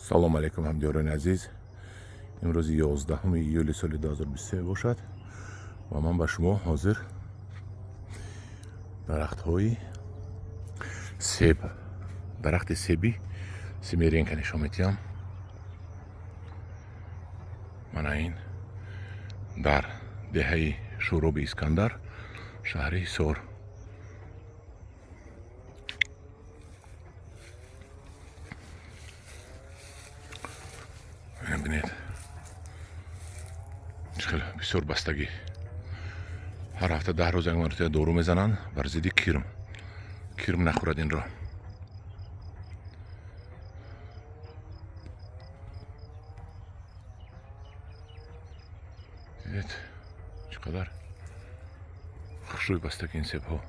سلام علیکم همدیاران عزیز. امروز 11 ایول سال 2023 باشد و من با شما حاضر درخت های سیب، درخت سیبی سیمیرینکا نشان میدم. من این در دهه شوراب اسکندر شهر حصار ببینید چقدر بسیار بستگی. هر هفته 10 روز یک مرتبه دورو میزنن بر ضد کرم نخورد این را. دیدید چقدر خوشروی بستگی این سیب ها.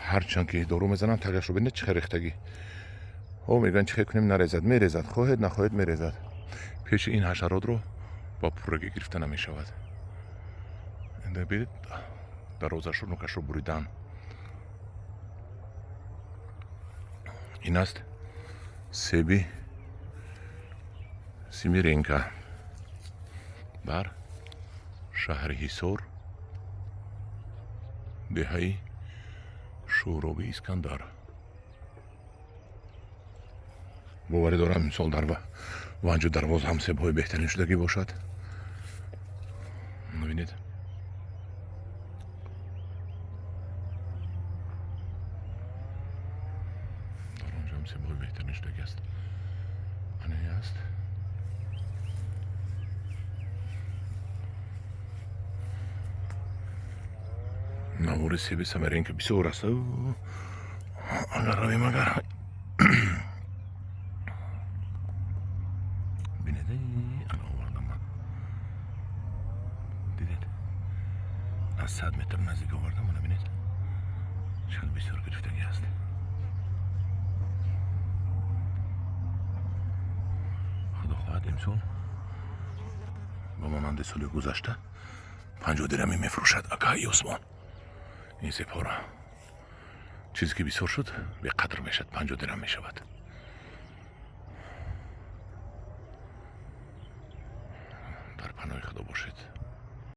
هرچند که دورو میزنن تگش رو ببینید چه ریختگی. او میگن چه کنیم نریزد، میریزد، خواهد نخواهد میریزد. پیش این حشرات رو با پورگی گرفته نمیشود. این ببینید در روزش رو نوکش رو بریدن. این است سیبی سیمیرینکا بر شهر حصار دهه شوراب اسکندر. باوری دارم امسال در وانجو دروازه هم سیب های بهترین شدگی باشد. ببینید در آنجا هم سیب های بهترین شدگی است. اینه است نمور سیب سیمیرینکا بسیار است. اگر رویم اگر از 100 متر نزدیک آوردم. منو ببینید چقدر بسیار گرفتگی است. خدا خواهد امسال با مانند سال گذشته 50 درمی میفروشد آقای عثمان. این سیب ها را چیزی که بسیار شد به قدر میشد 50 درم میشود. در پناه خدا باشید.